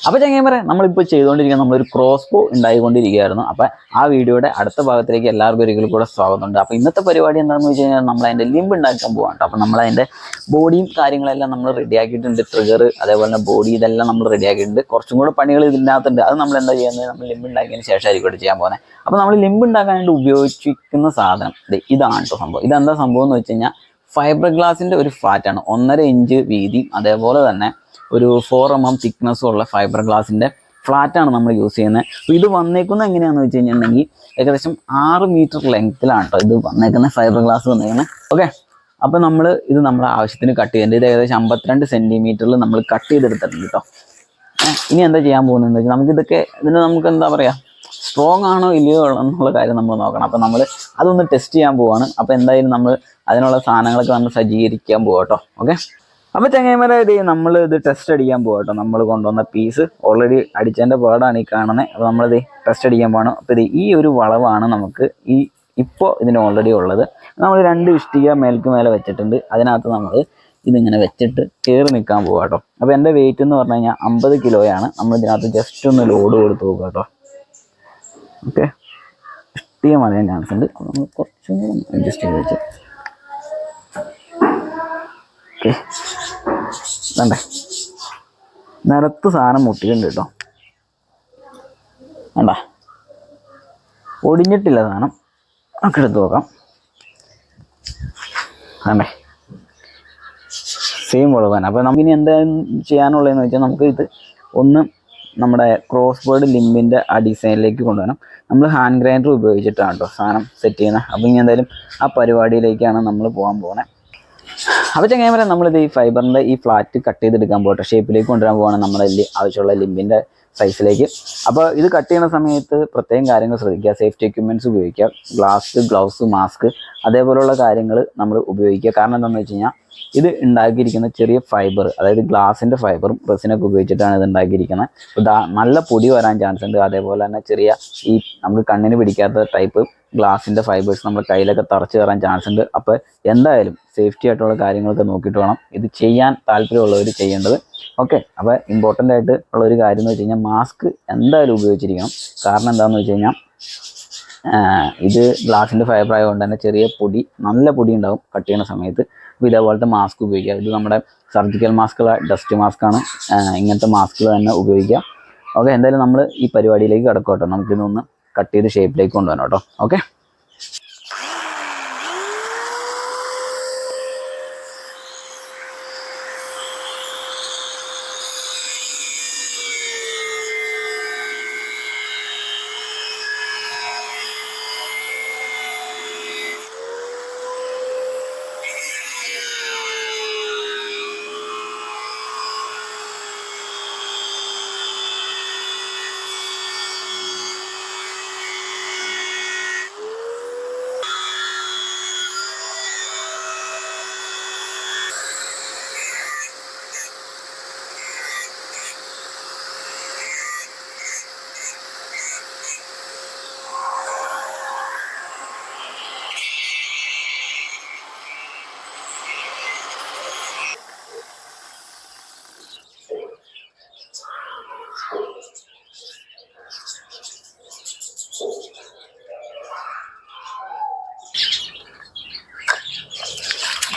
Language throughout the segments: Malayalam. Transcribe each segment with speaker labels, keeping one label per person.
Speaker 1: അപ്പോൾ ചങ്ങായിമാരെ നമ്മളിപ്പോൾ ചെയ്തുകൊണ്ടിരിക്കുന്ന നമ്മളൊരു ക്രോസ് ബോ ഉണ്ടായിക്കൊണ്ടിരിക്കുകയായിരുന്നു. അപ്പോൾ ആ വീഡിയോയുടെ അടുത്ത ഭാഗത്തിലേക്ക് എല്ലാവർക്കും ഒരിക്കലും കൂടെ സ്വാഗതമുണ്ട്. അപ്പോൾ ഇന്നത്തെ പരിപാടി എന്താണെന്ന് വെച്ച് കഴിഞ്ഞാൽ നമ്മളതിൻ്റെ ലിംബ് ഉണ്ടാക്കാൻ പോകാം. അപ്പോൾ നമ്മളതിൻ്റെ ബോഡിയും കാര്യങ്ങളെല്ലാം നമ്മൾ റെഡിയാക്കിയിട്ടുണ്ട്. ട്രിഗർ അതേപോലെ തന്നെ ബോഡി ഇതെല്ലാം നമ്മൾ റെഡിയാക്കിയിട്ടുണ്ട്. കുറച്ചും കൂടെ പണികൾ ഇതിനകത്തുണ്ട്. അത് നമ്മൾ എന്താ ചെയ്യുന്നത്, നമ്മൾ ലിംബ് ഉണ്ടാക്കിയതിന് ശേഷമായിരിക്കും ചെയ്യാൻ പോകുന്നത്. അപ്പോൾ നമ്മൾ ലിംബ് ഉണ്ടാക്കാനായിട്ട് ഉപയോഗിച്ചിരിക്കുന്ന സാധനം ഇതാണ് കേട്ടോ സംഭവം. ഇതെന്താ സംഭവം എന്ന് വെച്ച് കഴിഞ്ഞാൽ ഫൈബർ ഗ്ലാസിൻ്റെ ഒരു ഫ്ലാറ്റാണ്. 1.5 ഇഞ്ച് വീതിയും അതേപോലെ തന്നെ ഒരു 4 mm തിക്നെസ്സും ഉള്ള ഫൈബർ ഗ്ലാസിൻ്റെ ഫ്ലാറ്റാണ് നമ്മൾ യൂസ് ചെയ്യുന്നത്. അപ്പോൾ ഇത് വന്നേക്കുന്നത് എങ്ങനെയാണെന്ന് വെച്ച് കഴിഞ്ഞിട്ടുണ്ടെങ്കിൽ ഏകദേശം 6 മീറ്റർ ലെങ്ത്തിലാണ് കേട്ടോ ഇത് വന്നേക്കുന്നത്, ഫൈബർ ഗ്ലാസ് വന്നേക്കുന്നത്. ഓക്കെ, അപ്പോൾ നമ്മൾ ഇത് നമ്മുടെ ആവശ്യത്തിന് കട്ട് ചെയ്യുന്നുണ്ട്. ഇത് ഏകദേശം 52 സെൻറ്റിമീറ്ററിൽ നമ്മൾ കട്ട് ചെയ്തെടുത്തിട്ടുണ്ട് കേട്ടോ. ഇനി എന്താ ചെയ്യാൻ പോകുന്നതെന്ന് വെച്ചാൽ നമുക്ക് എന്താ പറയുക, സ്ട്രോങ് ആണോ ഇല്ലയോ എന്നുള്ള കാര്യം നമ്മൾ നോക്കണം. അപ്പോൾ നമ്മൾ അതൊന്ന് ടെസ്റ്റ് ചെയ്യാൻ പോവാണ്. അപ്പോൾ എന്തായാലും നമ്മൾ അതിനുള്ള സാധനങ്ങളൊക്കെ നമ്മൾ സജ്ജീകരിക്കാൻ പോകാം കേട്ടോ. ഓക്കെ, അപ്പോൾ ചങ്ങായിമാരെ നമ്മൾ ഇത് ടെസ്റ്റ് അടിക്കാൻ പോകാം കേട്ടോ. നമ്മൾ കൊണ്ടുവന്ന പീസ് ഓൾറെഡി അടിച്ചതിൻ്റെ പാടാണ് ഈ കാണുന്നത്. അപ്പോൾ നമ്മളിത് ടെസ്റ്റ് അടിക്കാൻ പോകണം. അപ്പോൾ ഈ ഒരു വളവാണ് നമുക്ക് ഇപ്പോൾ ഇതിന് ഓൾറെഡി ഉള്ളത്. നമ്മൾ 2 ഇഷ്ടിക മേലെ വെച്ചിട്ടുണ്ട്. അതിനകത്ത് നമ്മൾ ഇതിങ്ങനെ വെച്ചിട്ട് കയറി നിൽക്കാൻ പോകാം കേട്ടോ. അപ്പോൾ എൻ്റെ വെയിറ്റ് എന്ന് പറഞ്ഞു കഴിഞ്ഞാൽ 50 കിലോയാണ്. നമ്മൾ ഇതിനകത്ത് ജസ്റ്റ് ഒന്ന് ലോഡ് കൊടുത്ത് പോകുക കേട്ടോ. ഓക്കെ, ഇഷ്ടിക മറിയാൻ ചാൻസ് ഉണ്ട്. അപ്പോൾ നമ്മൾ കുറച്ചും കൂടി അഡ്ജസ്റ്റ് ചെയ്ത് വെച്ച് ഓക്കെ. വേണ്ടേ, നിലത്ത് സാധനം മുട്ടിയിട്ടുണ്ട് കേട്ടോ. വേണ്ട, ഒടിഞ്ഞിട്ടില്ല സാധനം. നമുക്ക് എടുത്ത് നോക്കാം. വേണ്ടേ, സെയിം വളവ് തന്നെ. അപ്പോൾ നമുക്കിനി എന്താ ചെയ്യാനുള്ളതെന്ന് വെച്ചാൽ നമുക്ക് ഇത് ഒന്ന് നമ്മുടെ ക്രോസ് ബോർഡ് ലിംബിൻ്റെ ആ ഡിസൈനിലേക്ക് കൊണ്ടുവരണം. നമ്മൾ ഹാൻഡ് ഗ്രൈൻഡർ ഉപയോഗിച്ചിട്ടാണ് കേട്ടോ സാധനം സെറ്റ് ചെയ്യുന്നത്. അപ്പോൾ ഇനി എന്തായാലും ആ പരിപാടിയിലേക്കാണ് നമ്മൾ പോകാൻ പോകുന്നത്. അപ്പോൾ ചങ്ങായിമാരെ നമ്മളിത് ഈ ഫൈബറിൻ്റെ ഈ ഫ്ലാറ്റ് കട്ട് ചെയ്തെടുക്കാൻ പോകട്ടെ, ഷേപ്പിലേക്ക് കൊണ്ടുവരാൻ പോകണം നമ്മുടെ ആവശ്യമുള്ള ലിംബിൻ്റെ സൈസിലേക്ക്. അപ്പോൾ ഇത് കട്ട് ചെയ്യുന്ന സമയത്ത് പ്രത്യേകം കാര്യങ്ങൾ ശ്രദ്ധിക്കുക. സേഫ്റ്റി എക്യുപ്മെൻറ്റ്സ് ഉപയോഗിക്കുക, ഗ്ലൗസ്, മാസ്ക് അതേപോലെയുള്ള കാര്യങ്ങൾ നമ്മൾ ഉപയോഗിക്കുക. കാരണം എന്താണെന്ന് വെച്ച് കഴിഞ്ഞാൽ ഇത് ഉണ്ടാക്കിയിരിക്കുന്ന ചെറിയ ഫൈബർ, അതായത് ഗ്ലാസിൻ്റെ ഫൈബറും റെസിനൊക്കെ ഉപയോഗിച്ചിട്ടാണ് ഇത് ഉണ്ടാക്കിയിരിക്കുന്നത്. നല്ല പൊടി വരാൻ ചാൻസ് ഉണ്ട്. അതേപോലെ തന്നെ ചെറിയ നമുക്ക് കണ്ണിന് പിടിക്കാത്ത ടൈപ്പ് ഗ്ലാസിൻ്റെ ഫൈബേഴ്സ് നമ്മുടെ കയ്യിലൊക്കെ തറച്ച് കയറാൻ ചാൻസ് ഉണ്ട്. അപ്പോൾ എന്തായാലും സേഫ്റ്റി ആയിട്ടുള്ള കാര്യങ്ങളൊക്കെ നോക്കിയിട്ട് വേണം ഇത് ചെയ്യാൻ താല്പര്യമുള്ളവർ ചെയ്യേണ്ടത്. ഓക്കെ, അപ്പോൾ ഇമ്പോർട്ടൻ്റ് ആയിട്ട് ഉള്ളൊരു കാര്യം എന്ന് വെച്ച് കഴിഞ്ഞാൽ മാസ്ക് എന്തായാലും ഉപയോഗിച്ചിരിക്കണം. കാരണം എന്താണെന്ന് വെച്ച് കഴിഞ്ഞാൽ ഇത് ഗ്ലാസിൻ്റെ ഫൈബർ ആയതുകൊണ്ട് തന്നെ ചെറിയ പൊടി, നല്ല പൊടി ഉണ്ടാവും കട്ട് ചെയ്യുന്ന സമയത്ത്. അപ്പോൾ ഇതേപോലത്തെ മാസ്ക് ഉപയോഗിക്കുക. ഇത് നമ്മുടെ സർജിക്കൽ മാസ്കുള്ള ഡസ്റ്റ് മാസ്കാണ്. ഇങ്ങനത്തെ മാസ്കുകൾ തന്നെ ഉപയോഗിക്കുക. ഓക്കെ, എന്തായാലും നമ്മൾ ഈ പരിപാടിയിലേക്ക് കിടക്കും കേട്ടോ. നമുക്കിതൊന്ന് കട്ട് ചെയ്ത് ഷേപ്പിലേക്ക് കൊണ്ടുവരണം കേട്ടോ. ഓക്കെ,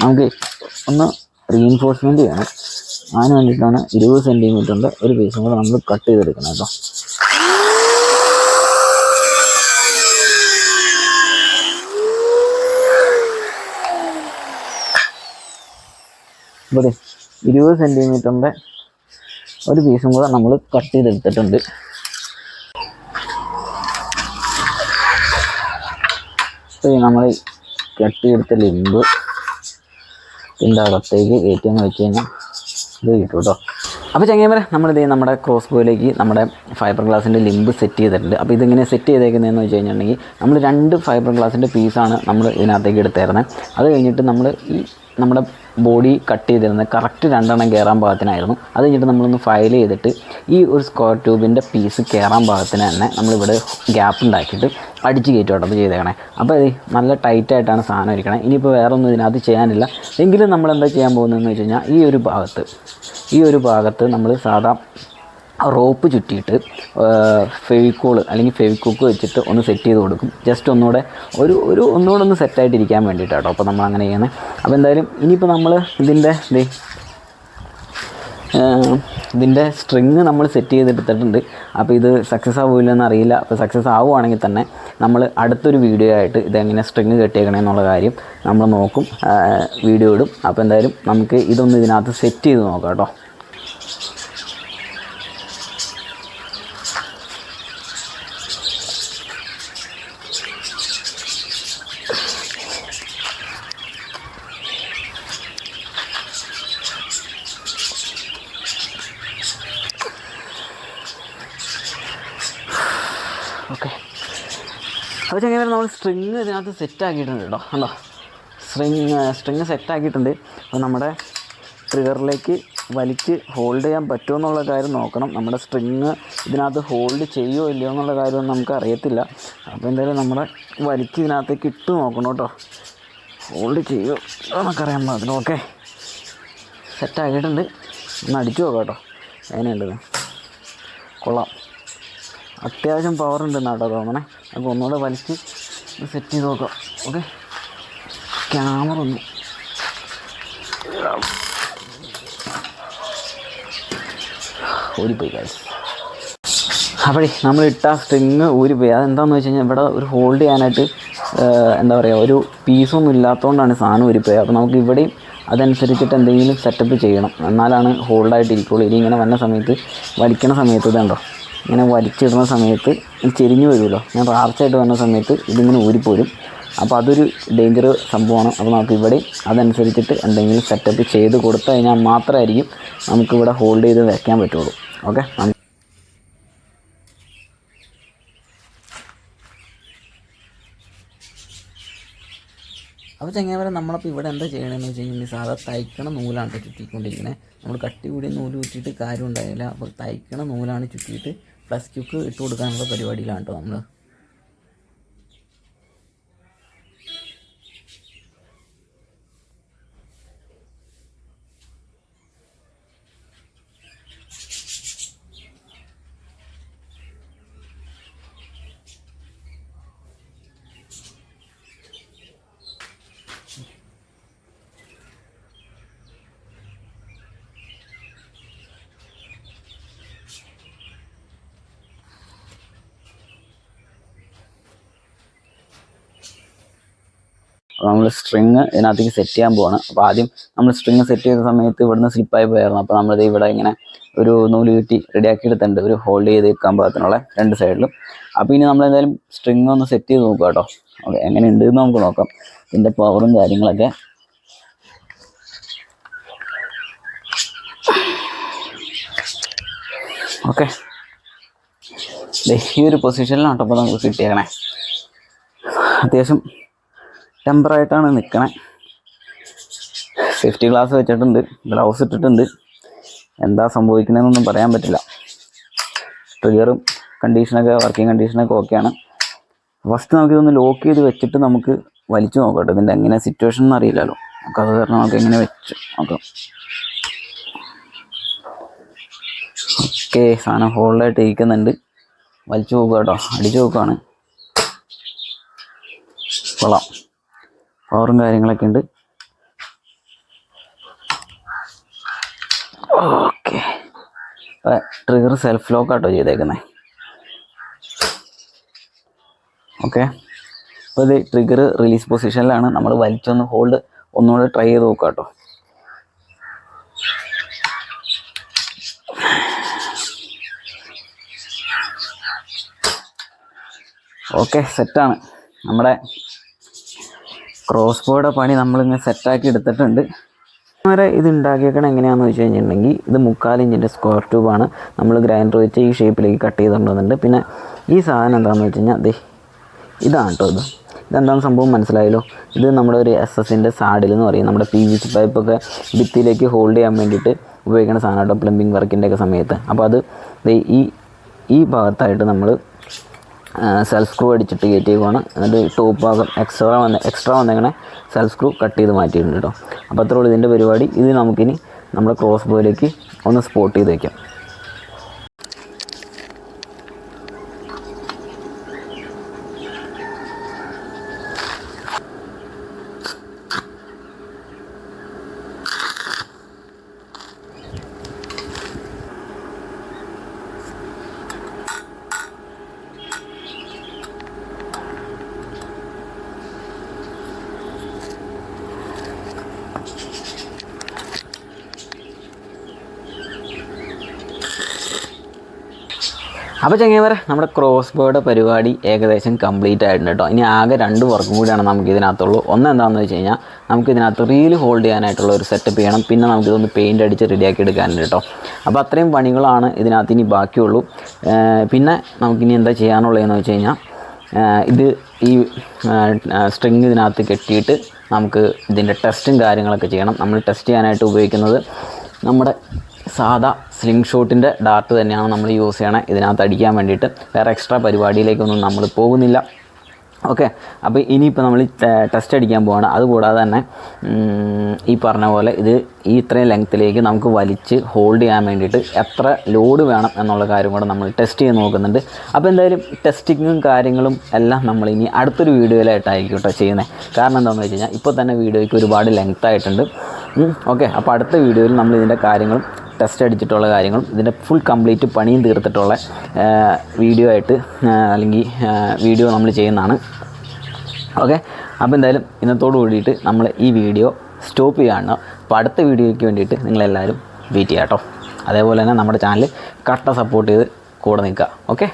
Speaker 1: നമുക്ക് ഒന്ന് റീഇൻഫോഴ്സ്മെൻറ്റ് ചെയ്യണം. അതിന് വേണ്ടിയിട്ടാണ് 20 സെൻറ്റിമീറ്ററിൻ്റെ ഒരു പീസും കൂടെ നമ്മൾ കട്ട് ചെയ്തെടുക്കണം കേട്ടോ. ഇവിടെ 20 സെൻറ്റിമീറ്ററിൻ്റെ ഒരു പീസും കൂടെ നമ്മൾ കട്ട് ചെയ്തെടുത്തിട്ടുണ്ട്. നമ്മൾ കട്ട് ചെയ്തെടുത്ത ലിംബ് ഇതിൻ്റെ അകത്തേക്ക് കയറ്റി അങ്ങ് വെച്ച് കഴിഞ്ഞാൽ ഇത് കിട്ടും കേട്ടോ. അപ്പോൾ ചങ്ങായിമാരെ നമ്മളിത് നമ്മുടെ ക്രോസ് ബോയിലേക്ക് നമ്മുടെ ഫൈബർ ഗ്ലാസിൻ്റെ ലിംബ് സെറ്റ് ചെയ്തിട്ടുണ്ട്. അപ്പോൾ ഇതിങ്ങനെ സെറ്റ് ചെയ്തേക്കുന്നതെന്ന് വെച്ച് കഴിഞ്ഞിട്ടുണ്ടെങ്കിൽ നമ്മൾ 2 ഫൈബർ ഗ്ലാസിൻ്റെ പീസാണ് നമ്മൾ ഇതിനകത്തേക്ക് എടുത്തേരുന്നത്. അത് കഴിഞ്ഞിട്ട് നമ്മൾ നമ്മുടെ ബോഡി കട്ട് ചെയ്തിരുന്നത് കറക്റ്റ് 2 എണ്ണം കയറാൻ പാകത്തിനായിരുന്നു. അത് കഴിഞ്ഞിട്ട് നമ്മളൊന്ന് ഫയൽ ചെയ്തിട്ട് ഈ ഒരു സ്ക്വയർ ട്യൂബിൻ്റെ പീസ് കയറാൻ പാകത്തിന് തന്നെ നമ്മളിവിടെ ഗ്യാപ്പ് ഉണ്ടാക്കിയിട്ട് അടിച്ച് കയറ്റും അത് ചെയ്തേക്കണേ. അപ്പോൾ അത് നല്ല ടൈറ്റായിട്ടാണ് സാധനം ഇരിക്കണേ. ഇനിയിപ്പോൾ വേറെ ഒന്നും ഇതിനകത്ത് ചെയ്യാനില്ല. എങ്കിലും നമ്മളെന്താ ചെയ്യാൻ പോകുന്നതെന്ന് വെച്ച് കഴിഞ്ഞാൽ ഈ ഒരു ഭാഗത്ത് നമ്മൾ സാധാ റോപ്പ് ചുറ്റിയിട്ട് ഫെവിക്കോൾ അല്ലെങ്കിൽ ഫെവിക്വിക്ക് വെച്ചിട്ട് ഒന്ന് സെറ്റ് ചെയ്ത് കൊടുക്കും. ജസ്റ്റ് ഒന്നുകൂടെ ഒന്നുകൂടെ ഒന്ന് സെറ്റായിട്ടിരിക്കാൻ വേണ്ടിയിട്ടാട്ടോ അപ്പോൾ നമ്മൾ അങ്ങനെ ചെയ്യുന്നത്. അപ്പോൾ എന്തായാലും ഇനിയിപ്പോൾ നമ്മൾ ഇതിൻ്റെ സ്ട്രിങ് നമ്മൾ സെറ്റ് ചെയ്തെടുത്തിട്ടുണ്ട്. അപ്പോൾ ഇത് സക്സസ് ആവില്ലെന്ന് അറിയില്ല. അപ്പോൾ സക്സസ് ആവുകയാണെങ്കിൽ തന്നെ നമ്മൾ അടുത്തൊരു വീഡിയോ ആയിട്ട് ഇതെങ്ങനെ സ്ട്രിങ് കെട്ടിയേക്കണേ എന്നുള്ള കാര്യം നമ്മൾ നോക്കും, വീഡിയോ ഇടും. അപ്പോൾ എന്തായാലും നമുക്ക് ഇതൊന്ന് ഇതിനകത്ത് സെറ്റ് ചെയ്ത് നോക്കാം കേട്ടോ. ഓക്കെ, അപ്പോൾ ചങ്ങനെ നമ്മൾ സ്ട്രിങ് ഇതിനകത്ത് സെറ്റാക്കിയിട്ടുണ്ട് കേട്ടോ. കണ്ടോ, സ്ട്രിങ് സെറ്റാക്കിയിട്ടുണ്ട്. അപ്പോൾ നമ്മുടെ ട്രിഗറിലേക്ക് വലിച്ച് ഹോൾഡ് ചെയ്യാൻ പറ്റുമോ എന്നുള്ള കാര്യം നോക്കണം. നമ്മുടെ സ്ട്രിങ് ഇതിനകത്ത് ഹോൾഡ് ചെയ്യുമോ ഇല്ലയോ എന്നുള്ള കാര്യമൊന്നും നമുക്ക് അറിയത്തില്ല. അപ്പോൾ എന്തായാലും നമ്മുടെ വലിച്ച് ഇതിനകത്തേക്ക് ഇട്ട് നോക്കണം കേട്ടോ, ഹോൾഡ് ചെയ്യുമോ എന്നൊക്കെ അറിയാൻ പാടില്ല. ഓക്കെ, സെറ്റാക്കിയിട്ടുണ്ട്. ഒന്ന് അടിച്ചു നോക്കാം കേട്ടോ, എങ്ങനെയുണ്ട്. കൊള്ളാം, അത്യാവശ്യം പവർ ഉണ്ടെന്നാട്ടോ തോന്നണേ. അപ്പോൾ ഒന്നുകൂടെ വലിച്ച് സെറ്റ് ചെയ്ത് നോക്കാം. ഓക്കെ, ക്യാമറ ഒന്ന് ഊരിപ്പോയി കാര്യം. അപ്പോഴേ നമ്മളിട്ട സ്ട്രിങ് ഊരിപ്പോയി. അതെന്താണെന്ന് വെച്ച് കഴിഞ്ഞാൽ ഇവിടെ ഒരു ഹോൾഡ് ചെയ്യാനായിട്ട് എന്താ പറയുക, ഒരു പീസൊന്നും ഇല്ലാത്തതുകൊണ്ടാണ് സാധനം ഊരിപ്പോയത്. അപ്പോൾ നമുക്ക് ഇവിടെയും അതനുസരിച്ചിട്ട് എന്തെങ്കിലും സെറ്റപ്പ് ചെയ്യണം, എന്നാലാണ് ഹോൾഡായിട്ടിരിക്കുള്ളൂ. ഇനി ഇങ്ങനെ വന്ന സമയത്ത് വലിക്കണ സമയത്ത് ഇതുണ്ടോ, ഇങ്ങനെ വലിച്ചിടുന്ന സമയത്ത് ഇത് ചെരിഞ്ഞു വരുമല്ലോ. ഞാൻ റാർച്ചായിട്ട് വന്ന സമയത്ത് ഇതിങ്ങനെ ഊരിപ്പോരും. അപ്പോൾ അതൊരു ഡേഞ്ചർ സംഭവമാണ്. അപ്പോൾ നമുക്ക് ഇവിടെ അതനുസരിച്ചിട്ട് എന്തെങ്കിലും സെറ്റപ്പ് ചെയ്ത് കൊടുത്തു കഴിഞ്ഞാൽ മാത്രമായിരിക്കും നമുക്കിവിടെ ഹോൾഡ് ചെയ്ത് വയ്ക്കാൻ പറ്റുള്ളൂ. ഓക്കെ, അപ്പോൾ ചങ്ങാവരെ നമ്മളപ്പോൾ ഇവിടെ എന്താ ചെയ്യണമെന്ന് വെച്ച് കഴിഞ്ഞാൽ സാധാ തയ്ക്കണ നൂലാണ് ചുറ്റിക്കൊണ്ടിരിക്കുന്നത്. നമ്മൾ കട്ടി കൂടിയ നൂല് ചുറ്റിയിട്ട് കാര്യം ഉണ്ടായില്ല. അപ്പോൾ തയ്ക്കണ നൂലാണ് ചുറ്റിയിട്ട് പ്ലസ് ക്യൂക്ക് ഇട്ട് കൊടുക്കാനുള്ള പരിപാടിയിലാണ് കേട്ടോ നമ്മൾ. നമ്മൾ സ്ട്രിങ് ഇതിനകത്തേക്ക് സെറ്റ് ചെയ്യാൻ പോവാണ്. അപ്പോൾ ആദ്യം നമ്മൾ സ്ട്രിങ് സെറ്റ് ചെയ്ത സമയത്ത് ഇവിടുന്ന് സ്ലിപ്പായി പോയായിരുന്നു. അപ്പോൾ നമ്മളിത് ഇവിടെ ഇങ്ങനെ ഒരു നൂല് ചുറ്റി റെഡിയാക്കി എടുത്തിട്ടുണ്ട്, ഒരു ഹോൾഡ് ചെയ്ത് വെക്കാൻ പാകത്തിനുള്ള രണ്ട് സൈഡിലും. അപ്പോൾ ഇനി നമ്മൾ എന്തായാലും സ്ട്രിങ് ഒന്ന് സെറ്റ് ചെയ്ത് നോക്കാം കേട്ടോ. ഓക്കെ, എങ്ങനെ ഉണ്ട് എന്ന് നമുക്ക് നോക്കാം, ഇതിൻ്റെ പവറും കാര്യങ്ങളൊക്കെ. ഓക്കെ, ഈ ഒരു പൊസിഷനിലാണ് കേട്ടോ അപ്പോൾ നമുക്ക് കിട്ടിയേക്കണേ. അത്യാവശ്യം ടെമ്പറായിട്ടാണ് നിൽക്കണേ. സേഫ്റ്റി ഗ്ലാസ് വെച്ചിട്ടുണ്ട്, ഗ്ലൗസ് ഇട്ടിട്ടുണ്ട്. എന്താ സംഭവിക്കണമെന്നൊന്നും പറയാൻ പറ്റില്ല. ട്രിഗറും കണ്ടീഷനൊക്കെ, വർക്കിംഗ് കണ്ടീഷനൊക്കെ ഓക്കെയാണ്. ഫസ്റ്റ് നമുക്കിതൊന്ന് ലോക്ക് ചെയ്ത് വെച്ചിട്ട് നമുക്ക് വലിച്ചു നോക്കട്ടെ. ഇതിൻ്റെ എങ്ങനെ സിറ്റുവേഷൻ എന്ന് അറിയില്ലല്ലോ നമുക്ക്, അത് കാരണം നമുക്ക് എങ്ങനെ വെച്ച് നോക്കാം. ഓക്കെ, സാധനം ഹോൾഡായിട്ട് ഇരിക്കുന്നുണ്ട്. വലിച്ചു നോക്കുക കേട്ടോ, അടിച്ചു നോക്കുകയാണ്. കൊള്ളാം, പവറും കാര്യങ്ങളൊക്കെ ഉണ്ട്. ഓക്കെ, ട്രിഗർ സെൽഫ് ലോക്ക് ആട്ടോ ചെയ്തേക്കുന്നത്. ഓക്കെ, അപ്പോൾ ഇത് ട്രിഗർ റിലീസ് പൊസിഷനിലാണ്. നമ്മൾ വലിച്ചൊന്ന് ഹോൾഡ് ഒന്നുകൂടെ ട്രൈ ചെയ്ത് നോക്കാം കേട്ടോ. ഓക്കെ, സെറ്റാണ്. നമ്മുടെ ക്രോസ് ബോയുടെ പണി നമ്മളിങ്ങനെ സെറ്റാക്കി എടുത്തിട്ടുണ്ട്. വരെ ഇത് ഉണ്ടാക്കിയേക്കണം എങ്ങനെയാണെന്ന് വെച്ച് കഴിഞ്ഞിട്ടുണ്ടെങ്കിൽ, ഇത് 3/4 ഇഞ്ചിൻ്റെ സ്ക്വയർ ട്യൂബാണ്. നമ്മൾ ഗ്രൈൻഡർ വെച്ച് ഈ ഷേപ്പിലേക്ക് കട്ട് ചെയ്തിട്ടുണ്ടെന്നുണ്ട്. പിന്നെ ഈ സാധനം എന്താണെന്ന് വെച്ച് കഴിഞ്ഞാൽ ഇതാണ് കേട്ടോ. ഇതെന്താണ് സംഭവം മനസ്സിലായല്ലോ. ഇത് നമ്മുടെ ഒരു SS-ൻ്റെ സാഡിൽ എന്ന് പറയും. നമ്മുടെ PVC പൈപ്പൊക്കെ ഭിത്തിയിലേക്ക് ഹോൾഡ് ചെയ്യാൻ വേണ്ടിയിട്ട് ഉപയോഗിക്കുന്ന സാധനം കേട്ടോ, പ്ലംബിംഗ് വർക്കിൻ്റെ ഒക്കെ സമയത്ത്. അപ്പോൾ അത് ഈ ഭാഗത്തായിട്ട് നമ്മൾ സെൽഫ് സ്ക്രൂ അടിച്ചിട്ട് കയറ്റിയേക്കുവാണ്. എന്നിട്ട് ടോപ്പ് ഭാഗം എക്സ്ട്രാ വന്നേക്കണേ സെൽഫ് സ്ക്രൂ കട്ട് ചെയ്ത് മാറ്റിയിട്ടുണ്ട് കേട്ടോ. അപ്പോൾ അത്രേ ഉള്ളൂ ഇതിൻ്റെ പരിപാടി. ഇത് നമുക്കിനി നമ്മുടെ ക്രോസ് ബോയിലേക്ക് ഒന്ന് സ്പോട്ട് ചെയ്ത് വയ്ക്കാം. അപ്പോൾ ചങ്ങായിമാരെ നമ്മുടെ ക്രോസ് ബോയുടെ പരിപാടി ഏകദേശം കംപ്ലീറ്റ് ആയിട്ടുണ്ട് കേട്ടോ. ഇനി ആകെ 2 വർക്കും കൂടിയാണ് നമുക്ക് ഇതിനകത്തുള്ളൂ. ഒന്ന് എന്താണെന്ന് വെച്ച് കഴിഞ്ഞാൽ നമുക്ക് ഇതിനകത്ത് റീല് ഹോൾഡ് ചെയ്യാനായിട്ടുള്ള ഒരു സെറ്റപ്പ് ചെയ്യണം. പിന്നെ നമുക്കിതൊന്ന് പെയിൻ്റ് അടിച്ച് റെഡിയാക്കി എടുക്കാനുണ്ട് കേട്ടോ. അപ്പോൾ അത്രയും പണികളാണ് ഇതിനകത്ത് ഇനി ബാക്കിയുള്ളൂ. പിന്നെ നമുക്കിനി എന്താ ചെയ്യാനുള്ളതെന്ന് വെച്ച് കഴിഞ്ഞാൽ ഇത് ഈ സ്ട്രിങ് ഇതിനകത്ത് കെട്ടിയിട്ട് നമുക്ക് ഇതിൻ്റെ ടെസ്റ്റും കാര്യങ്ങളൊക്കെ ചെയ്യണം. നമ്മൾ ടെസ്റ്റ് ചെയ്യാനായിട്ട് ഉപയോഗിക്കുന്നത് നമ്മുടെ സാധാ സ്ലിംഗ് ഷോട്ടിൻ്റെ ഡാർട്ട് തന്നെയാണ് നമ്മൾ യൂസ് ചെയ്യണത് ഇതിനകത്ത് അടിക്കാൻ വേണ്ടിയിട്ട്. വേറെ എക്സ്ട്രാ പരിപാടിയിലേക്കൊന്നും നമ്മൾ പോകുന്നില്ല. ഓക്കെ, അപ്പോൾ ഇനിയിപ്പോൾ നമ്മൾ ടെസ്റ്റ് അടിക്കാൻ പോവാണ്. അതുകൂടാതെ തന്നെ ഈ പറഞ്ഞ പോലെ ഇത് ഇത്രയും ലെങ്ത്തിലേക്ക് നമുക്ക് വലിച്ച് ഹോൾഡ് ചെയ്യാൻ വേണ്ടിയിട്ട് എത്ര ലോഡ് വേണം എന്നുള്ള കാര്യം കൂടെ നമ്മൾ ടെസ്റ്റ് ചെയ്ത് നോക്കുന്നുണ്ട്. അപ്പോൾ എന്തായാലും ടെസ്റ്റിങ്ങും കാര്യങ്ങളും എല്ലാം നമ്മൾ ഇനി അടുത്തൊരു വീഡിയോയിലായിട്ടായിരിക്കും കേട്ടോ ചെയ്യുന്നത്. കാരണം എന്താണെന്ന് വെച്ച് കഴിഞ്ഞാൽ ഇപ്പോൾ തന്നെ വീഡിയോയ്ക്ക് ഒരുപാട് ലെങ്ത് ആയിട്ടുണ്ട്. ഓക്കെ, അപ്പോൾ അടുത്ത വീഡിയോയിൽ നമ്മൾ ഇതിൻ്റെ കാര്യങ്ങളും ടെസ്റ്റ് അടിച്ചിട്ടുള്ള കാര്യങ്ങളും ഇതിൻ്റെ ഫുൾ കംപ്ലീറ്റ് പണിയും തീർത്തിട്ടുള്ള വീഡിയോ ആയിട്ട് അല്ലെങ്കിൽ വീഡിയോ നമ്മൾ ചെയ്യുന്നതാണ്. ഓക്കെ, അപ്പോൾ എന്തായാലും ഇന്നത്തോട് കൂടിയിട്ട് നമ്മൾ ഈ വീഡിയോ സ്റ്റോപ്പ് ചെയ്യുകയാണ്. അപ്പോൾ അടുത്ത വീഡിയോയ്ക്ക് വേണ്ടിയിട്ട് നിങ്ങളെല്ലാവരും വെയിറ്റ് ചെയ്യാം കേട്ടോ. അതേപോലെ തന്നെ നമ്മുടെ ചാനൽ കട്ട സപ്പോർട്ട് ചെയ്ത് കൂടെ നിൽക്കുക. ഓക്കെ.